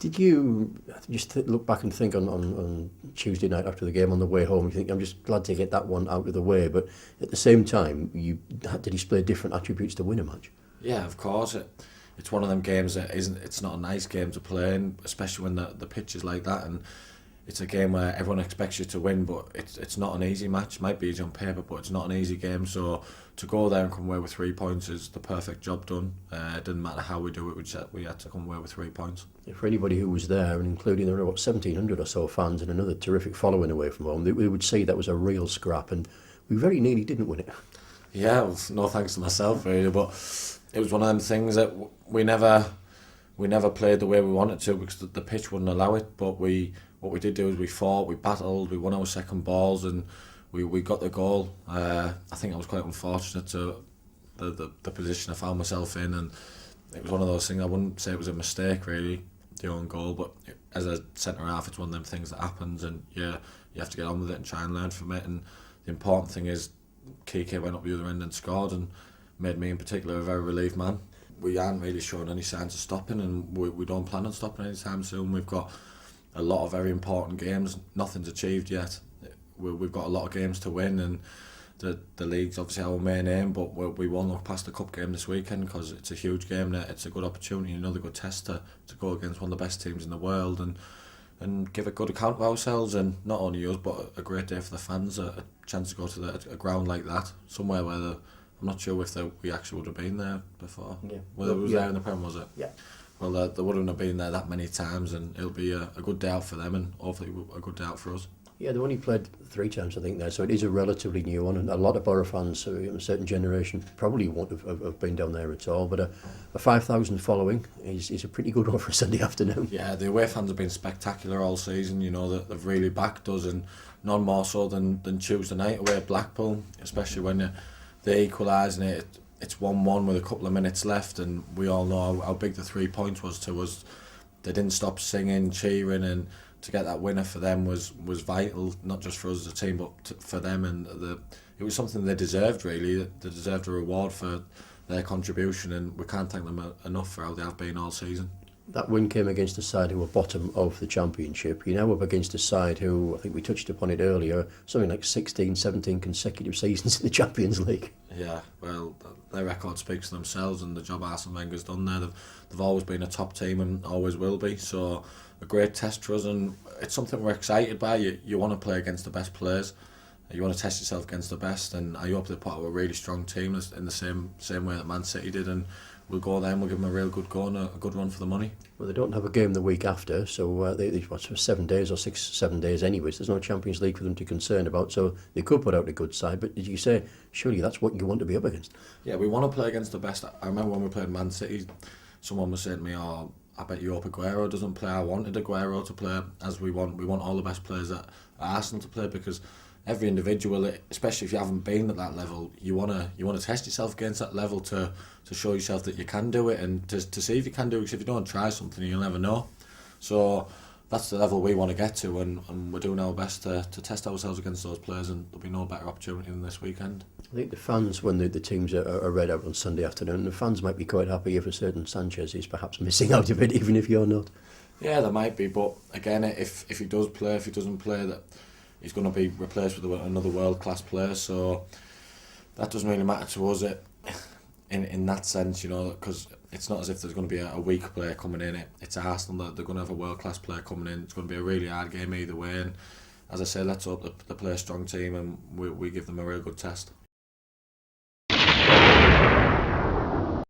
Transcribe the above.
Did you just look back and think on Tuesday night after the game on the way home, you think, I'm just glad to get that one out of the way, but at the same time, you had to display different attributes to win a match? Yeah, of course. It's one of them games that it's not a nice game to play in, especially when the pitch is like that, and it's a game where everyone expects you to win, but it's not an easy match. It might be easy on paper, but it's not an easy game. So to go there and come away with 3 points is the perfect job done. It didn't matter how we do it, we had to come away with 3 points. For anybody who was there, and including there were about 1,700 or so fans and another terrific following away from home, they would see that was a real scrap, and we very nearly didn't win it. Yeah, well, no thanks to myself really, but it was one of them things that we never played the way we wanted to because the pitch wouldn't allow it. But what we did do is we fought, we battled, we won our second balls, and we got the goal. I think I was quite unfortunate to the position I found myself in, and it was one of those things. I wouldn't say it was a mistake really, the own goal, but as a centre half, it's one of them things that happens, and yeah, you have to get on with it and try and learn from it. And the important thing is, Kike went up the other end and scored, and made me in particular a very relieved man. We aren't really showing any signs of stopping, and we don't plan on stopping anytime soon. We've got a lot of very important games. Nothing's achieved yet. We've got a lot of games to win, and the league's obviously our main aim, but we won't look past the cup game this weekend because it's a huge game. That it's a good opportunity, another good test to go against one of the best teams in the world and give a good account of ourselves, and not only us but a great day for the fans, a chance to go to a ground like that, somewhere where I'm not sure if we actually would have been there before. Yeah. Well, it was there in the Prem, was it? Yeah. Well, they wouldn't have been there that many times, and it'll be a good day out for them, and hopefully a good day out for us. Yeah, they've only played 3 times, I think, there, so it is a relatively new one, and a lot of Borough fans, a certain generation, probably won't have been down there at all, but a 5,000 following is a pretty good one for a Sunday afternoon. Yeah, the away fans have been spectacular all season, they've really backed us, and none more so than Tuesday night away at Blackpool, especially when they equalise and it's 1-1 with a couple of minutes left, and we all know how big the 3 points was to us. They didn't stop singing, cheering, and to get that winner for them was vital, not just for us as a team, but for them, and it was something they deserved really. They deserved a reward for their contribution, and we can't thank them enough for how they have been all season. That win came against a side who were bottom of the Championship. You're now up against a side who, I think we touched upon it earlier, something like 16, 17 consecutive seasons in the Champions League. Yeah, well, their record speaks for themselves, and the job Arsene Wenger's done there. They've always been a top team and always will be, so a great test for us, and it's something we're excited by. You want to play against the best players, you want to test yourself against the best, and I hope they put out a really strong team in the same way that Man City did, and we'll go there and we'll give them a real good go and a good run for the money. Well, they don't have a game the week after, so they've got 7 days or 7 days anyways. There's no Champions League for them to concern about, so they could put out a good side, but as you say, surely that's what you want to be up against. Yeah, we want to play against the best. I remember when we played Man City, someone was saying to me, "Oh, I bet you hope Aguero doesn't play." I wanted Aguero to play as we want. We want all the best players at Arsenal to play, because every individual, especially if you haven't been at that level, you wanna test yourself against that level to show yourself that you can do it, and to see if you can do it. Because if you don't try something, you'll never know. So that's the level we want to get to, and we're doing our best to test ourselves against those players, and there'll be no better opportunity than this weekend. I think the fans, when the teams are read out on Sunday afternoon, the fans might be quite happy if a certain Sanchez is perhaps missing out of it, even if you're not. Yeah, there might be, but again, if he does play, if he doesn't play, that he's going to be replaced with another world-class player, so that doesn't really matter to us in that sense, because it's not as if there's going to be a weak player coming in. It's Arsenal, that they're going to have a world-class player coming in. It's going to be a really hard game either way, and as I say, let's hope they play a strong team and we give them a real good test.